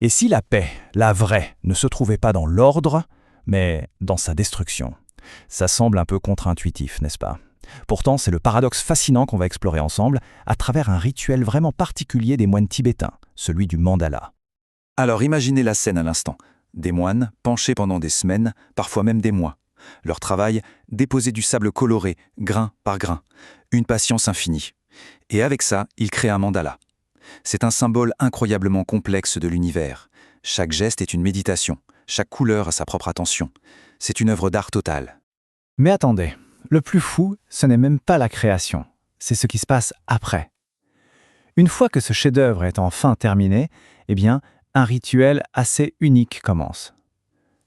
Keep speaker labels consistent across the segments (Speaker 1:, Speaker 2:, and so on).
Speaker 1: Et si la paix, la vraie, ne se trouvait pas dans l'ordre, mais dans sa destruction? Ça semble un peu contre-intuitif, n'est-ce pas? Pourtant, c'est le paradoxe fascinant qu'on va explorer ensemble à travers un rituel vraiment particulier des moines tibétains, celui du mandala.
Speaker 2: Alors imaginez la scène à l'instant. Des moines, penchés pendant des semaines, parfois même des mois. Leur travail, déposer du sable coloré, grain par grain. Une patience infinie. Et avec ça, ils créent un mandala. C'est un symbole incroyablement complexe de l'univers. Chaque geste est une méditation. Chaque couleur a sa propre attention. C'est une œuvre d'art totale.
Speaker 1: Mais attendez, le plus fou, ce n'est même pas la création, c'est ce qui se passe après. Une fois que ce chef-d'œuvre est enfin terminé, eh bien, un rituel assez unique commence.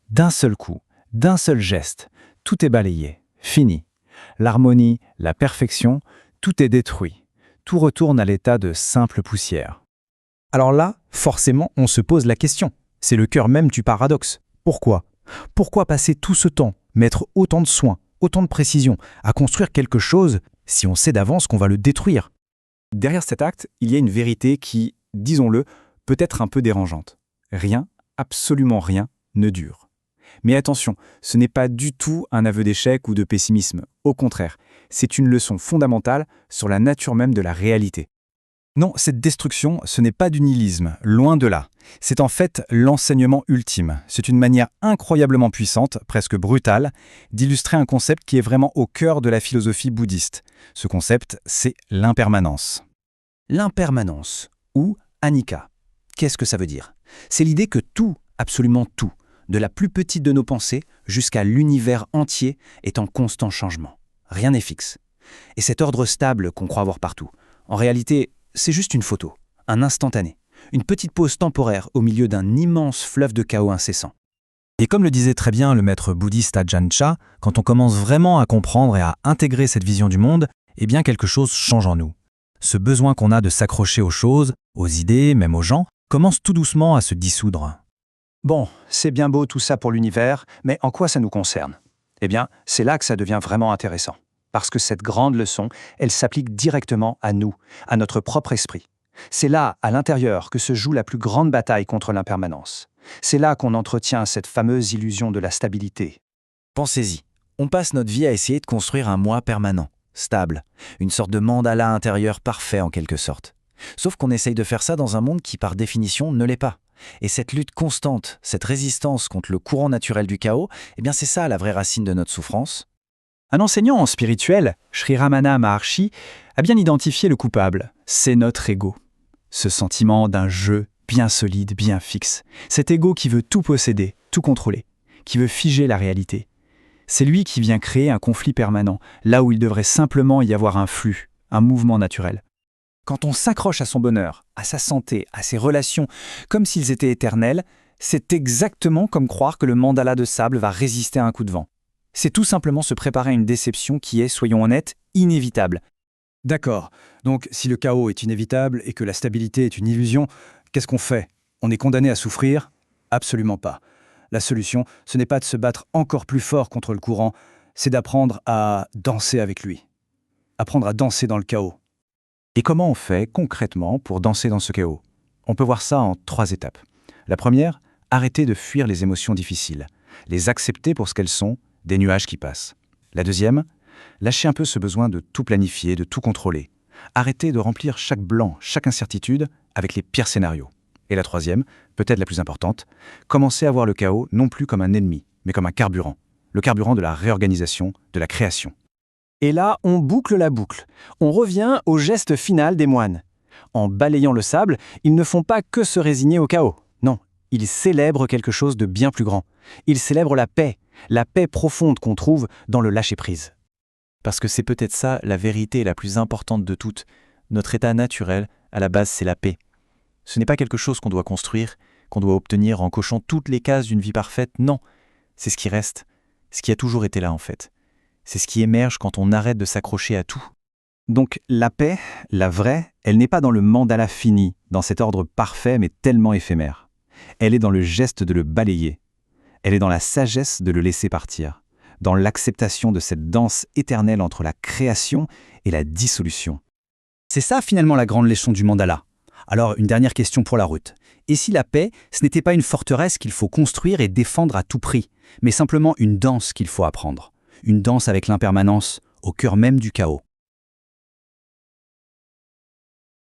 Speaker 1: D'un seul coup, d'un seul geste, tout est balayé, fini. L'harmonie, la perfection, tout est détruit. Tout retourne à l'état de simple poussière.
Speaker 3: Alors là, forcément, on se pose la question. C'est le cœur même du paradoxe. Pourquoi? Pourquoi passer tout ce temps, mettre autant de soins, autant de précision, à construire quelque chose si on sait d'avance qu'on va le détruire? Derrière cet acte, il y a une vérité qui, disons-le, peut être un peu dérangeante. Rien, absolument rien, ne dure. Mais attention, ce n'est pas du tout un aveu d'échec ou de pessimisme. Au contraire, c'est une leçon fondamentale sur la nature même de la réalité. Non, cette destruction, ce n'est pas du nihilisme, loin de là. C'est en fait l'enseignement ultime. C'est une manière incroyablement puissante, presque brutale, d'illustrer un concept qui est vraiment au cœur de la philosophie bouddhiste. Ce concept, c'est l'impermanence.
Speaker 4: L'impermanence, ou anicca. Qu'est-ce que ça veut dire? C'est l'idée que tout, absolument tout, de la plus petite de nos pensées jusqu'à l'univers entier, est en constant changement. Rien n'est fixe. Et cet ordre stable qu'on croit voir partout, en réalité, c'est juste une photo, un instantané, une petite pause temporaire au milieu d'un immense fleuve de chaos incessant.
Speaker 3: Et comme le disait très bien le maître bouddhiste Ajahn Chah, quand on commence vraiment à comprendre et à intégrer cette vision du monde, eh bien quelque chose change en nous. Ce besoin qu'on a de s'accrocher aux choses, aux idées, même aux gens, commence tout doucement à se dissoudre.
Speaker 5: Bon, c'est bien beau tout ça pour l'univers, mais en quoi ça nous concerne? Eh bien, c'est là que ça devient vraiment intéressant. Parce que cette grande leçon, elle s'applique directement à nous, à notre propre esprit. C'est là, à l'intérieur, que se joue la plus grande bataille contre l'impermanence. C'est là qu'on entretient cette fameuse illusion de la stabilité.
Speaker 4: Pensez-y, on passe notre vie à essayer de construire un moi permanent, stable, une sorte de mandala intérieur parfait en quelque sorte. Sauf qu'on essaye de faire ça dans un monde qui par définition ne l'est pas. Et cette lutte constante, cette résistance contre le courant naturel du chaos, eh bien c'est ça la vraie racine de notre souffrance.
Speaker 3: Un enseignant en spirituel, Sri Ramana Maharshi, a bien identifié le coupable. C'est notre ego. Ce sentiment d'un jeu bien solide, bien fixe. Cet ego qui veut tout posséder, tout contrôler, qui veut figer la réalité. C'est lui qui vient créer un conflit permanent, là où il devrait simplement y avoir un flux, un mouvement naturel. Quand on s'accroche à son bonheur, à sa santé, à ses relations, comme s'ils étaient éternels, c'est exactement comme croire que le mandala de sable va résister à un coup de vent. C'est tout simplement se préparer à une déception qui est, soyons honnêtes, inévitable. D'accord, donc si le chaos est inévitable et que la stabilité est une illusion, qu'est-ce qu'on fait? On est condamné à souffrir? Absolument pas. La solution, ce n'est pas de se battre encore plus fort contre le courant, c'est d'apprendre à danser avec lui. Apprendre à danser dans le chaos. Et comment on fait concrètement pour danser dans ce chaos? On peut voir ça en 3 étapes. La première, arrêter de fuir les émotions difficiles, les accepter pour ce qu'elles sont, des nuages qui passent. La deuxième, lâcher un peu ce besoin de tout planifier, de tout contrôler. Arrêter de remplir chaque blanc, chaque incertitude avec les pires scénarios. Et la troisième, peut-être la plus importante, commencer à voir le chaos non plus comme un ennemi, mais comme un carburant. Le carburant de la réorganisation, de la création.
Speaker 5: Et là, on boucle la boucle. On revient au geste final des moines. En balayant le sable, ils ne font pas que se résigner au chaos. Non, ils célèbrent quelque chose de bien plus grand. Ils célèbrent la paix profonde qu'on trouve dans le lâcher-prise.
Speaker 4: Parce que c'est peut-être ça la vérité la plus importante de toutes. Notre état naturel, à la base, c'est la paix. Ce n'est pas quelque chose qu'on doit construire, qu'on doit obtenir en cochant toutes les cases d'une vie parfaite, non. C'est ce qui reste, ce qui a toujours été là en fait. C'est ce qui émerge quand on arrête de s'accrocher à tout.
Speaker 3: Donc la paix, la vraie, elle n'est pas dans le mandala fini, dans cet ordre parfait mais tellement éphémère. Elle est dans le geste de le balayer. Elle est dans la sagesse de le laisser partir, dans l'acceptation de cette danse éternelle entre la création et la dissolution. C'est ça finalement la grande leçon du mandala.
Speaker 4: Alors, une dernière question pour la route. Et si la paix, ce n'était pas une forteresse qu'il faut construire et défendre à tout prix, mais simplement une danse qu'il faut apprendre? Une danse avec l'impermanence, au cœur même du chaos.